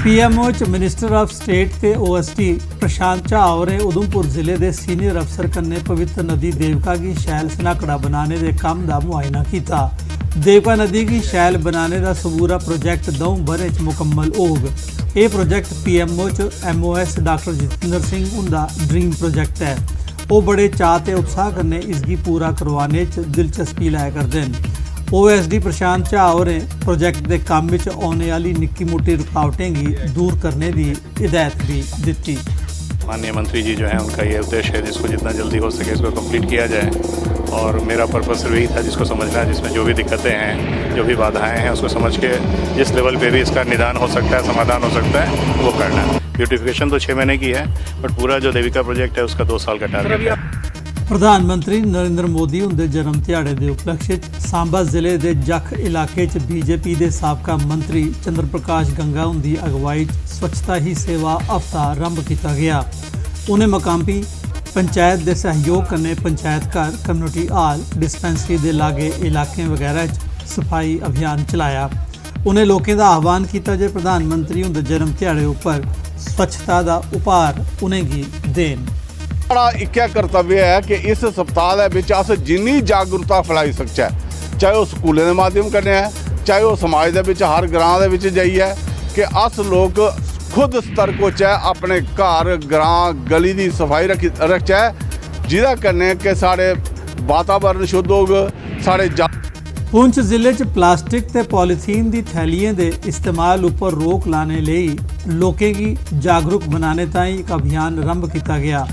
PMO च minister of state ते OST प्रशांत झा होरें उधमपुर जिले के सीनियर अफसर कन्नै पवित्र नदी देवका की शैल सनाकड़ा बनाने के काम का मुआयना किया। देवका नदी की शैल बनाने का सबूरा प्रोजैक्ट 2 ब'रे च मुकम्मल होग। ये प्रोजैक्ट PMO च MOS डॉक्टर जितेंद्र सिंह उनका ड्रीम प्रोजैक्ट है। वो बड़े चाह ते उत्साह कन्नै इसकी पूरा करवाने च दिलचस्पी लै करदे न। OSD प्रशांत झा होरें प्रोजैक्ट के काम में आने वाली निक्की मोटी रुकावटें की दूर करने की हिदायत भी दी। माननीय मंत्री जी जो हैं उनका ये उद्देश्य है जिसको जितना जल्दी हो सके इसको कंप्लीट किया जाए और मेरा पर्पस सिर्फ यही था जिसको समझना है, जिसमें जो भी दिक्कतें हैं, जो भी बाधाएं हैं उसको समझ के जिस लेवल पे भी इसका निदान हो सकता है, समाधान हो सकता है, वो करना है। ब्यूटिफिकेशन तो 6 महीने की है बट पूरा जो देविका प्रोजेक्ट है उसका 2 साल का टारगेट है। प्रधानमंत्री नरेंद्र मोदी उनके जन्म दिहाड़े के उपलक्ष्य सांबा जिले के जख इलाके बीजेपी के साबका मंत्री चंद्र प्रकाश गंगा उनकी अगवाई स्वच्छता ही सेवा हफ्ता आरंभ किया गया। उन्हें मकामी पंचायत के सहयोग कन्नै पंचायत घर, कम्यूनिटी हॉल, डिस्पेंसरी के लागे इलाके वगैरह सफाई अभियान चलाया। उन्हें लोगों का आह्वान किया जे प्रधानमंत्री उनके जन्म दिहाड़े उपर स्वच्छता का उपहार उन्हें देन। बड़ा इक्कै कर्तव्य है कि इस सप्ताह के अस जिन्नी जागरूकता फैलाई सकचै, चाहे वह स्कूलों के माध्यम कन्नै है, चाहे वह समाज के हर ग्रां के जाइए कि अस लोग खुद सतर्क होचै, अपने घर ग्रां गली की सफाई रखचै, जिहदे कन्नै कि साढ़े वातावरण शुद्ध होग। साढ़े पुंछ जिले च प्लास्टिक ते पॉलीथीन की थैलियां के इस्तेमाल उपर रोक लाने लई लोकें की जागरूक बनाने ताईं एक अभियान आरंभ किया गया।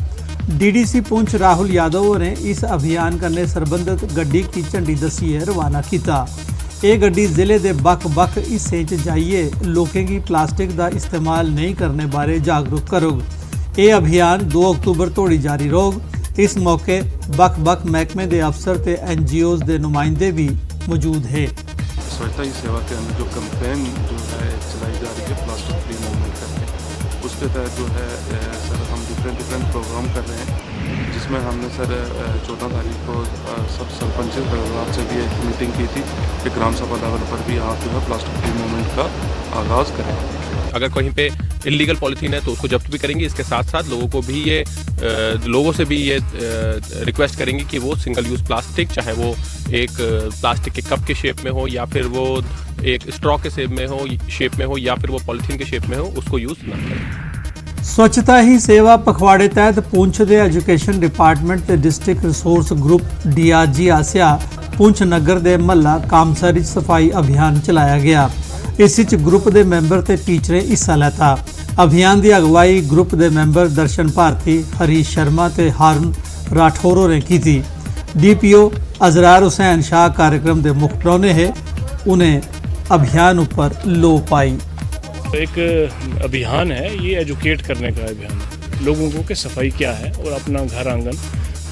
DDC पुंछ राहुल यादव ने इस अभियान कन्नै संबंधित गड्डी की झंडी दस्सिए रवाना किया। ये गड्डी जिले के बक्ख-बक्ख हिस्सें च जाइए लोगों की प्लास्टिक का इस्तेमाल नहीं करने बारे जागरूक करोग। ये अभियान 2 अक्तूबर तोड़ी जारी रहोग। इस मौके बक्ख-बक्ख महकमे के अफसर ते NGOs के नुमाइंदे भी मौजूद है। स्वच्छता ही सेवा के अंदर जो कैंपेन जो है चलाई जा रही है प्लास्टिक फ्री मूवमेंट करके, उसके तहत जो है सर हम डिफरेंट प्रोग्राम कर रहे हैं, जिसमें हमने सर 14 तारीख को सब सरपंच परिवार से भी एक मीटिंग की थी कि ग्राम सभा लेवल पर भी आप जो है प्लास्टिक फ्री मूवमेंट का आगाज़ करें। अगर कहीं पे इलीगल पॉलीथीन है तो उसको जब्त भी करेंगे। इसके साथ साथ लोगों से भी ये रिक्वेस्ट करेंगे कि वो सिंगल यूज़ प्लास्टिक, चाहे वो एक प्लास्टिक के कप के शेप में हो या फिर वो एक स्ट्रॉ के शेप में हो या फिर वो पॉलीथीन के शेप में हो, उसको यूज़ ना करें। स्वच्छता ही सेवा पखवाड़े तहत पुंछ के एजुकेशन डिपार्टमेंट के डिस्ट्रिक्ट रिसोर्स ग्रुप DRG आसिया पुंछ नगर के महला कामसर सफाई अभियान चलाया गया। इस ग्रुप के मैंबर ते टीचरें हिस्सा लेता। अभियान की अगवाई ग्रुप के मैंबर दर्शन भारती, हरीश शर्मा ते हारून राठौर ने की थी। DPO अजरार हुसैन शाह कार्यक्रम के मुख्य परौने है। उन्हें अभियान ऊपर लो पाई। एक अभियान है, ये एजुकेट करने का अभियान है लोगों को कि सफाई क्या है और अपना घर आंगन,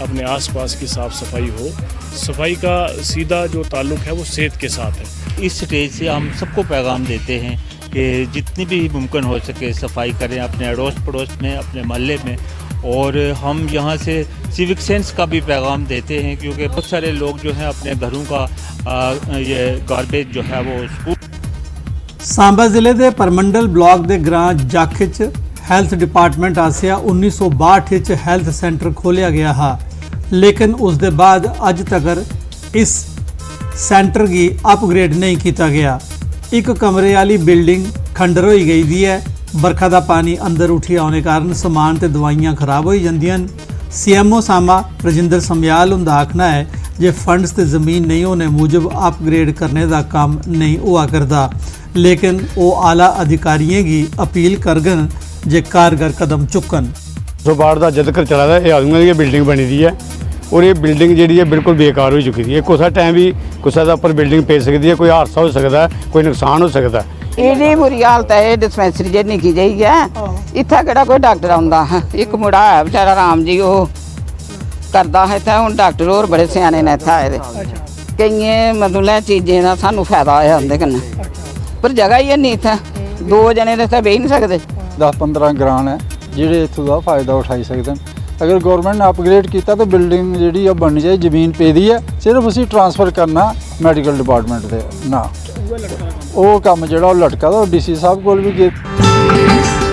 अपने आसपास की साफ़ सफाई हो। सफाई का सीधा जो ताल्लुक़ है वो सेहत के साथ है। इस स्टेज से हम सबको पैगाम देते हैं कि जितनी भी मुमकिन हो सके सफाई करें अपने अड़ोस पड़ोस में, अपने मोहल्ले में। और हम यहाँ से सिविक सेंस का भी पैगाम देते हैं क्योंकि बहुत सारे लोग जो हैं अपने घरों का ये गार्बेज जो है वो सांबा जिले के परमंडल ब्लॉक के ग्रां जख च हैल्थ डिपार्टमेंट आसिया 1962 हैल्थ सेंटर खोलिया गया है, लेकिन उसके बाद अज तक इस सेंटर की अपग्रेड नहीं किया गया। एक कमरे वाली बिल्डिंग खंडर हो गई दी है। बरखा का पानी अंदर उठी आने कारण समान ते दवाइयां खराब हो जांदियां। CMO सांबा रजिंदर समयाल उनका आखना है जे फंड्स ते ज़मीन नहीं होने मूजब अपग्रेड करने का काम नहीं हुआ करता, लेकिन वो आला अधिकारियों की अपील करगन जे कारगर कदम चुकन। 162 का जिक्र चला था, ये आदमियों की बिल्डिंग बनी दी है और ये बिल्डिंग जी है बिल्कुल बेकार हो चुकी है। कुछ टाइम भी कुछ उपर बिल्डिंग पे सकती है, कोई हादसा हो सकता है, कोई नुकसान हो सकता है। इन्नी बुरी हालत है। डिस्पेंसरी जे निकी जी है, इतना कि कोई डॉक्टर आता है। एक मुड़ा है बेचारा राम जी, वो करता है तो हूँ डॉक्टर होर बड़े सियाने ने इतना आए कई मतलब चीज़ें का सानू फायदा है उनके कन्नै, पर जगह ही नहीं इतना 2 जने तो बेही नहीं सकते। 10-15 ग्रां है जिहड़े इत्थों दा फायदा उठाई सकते हैं। अगर गवर्नमेंट ने अपग्रेड किया तो बिल्डिंग जी बननी चाहिए, जमीन पेदी है, सिर्फ उसी ट्रांसफर करना मैडिकल डिपार्टमेंट से ना वो काम जो लटका तो DC साहब को भी है।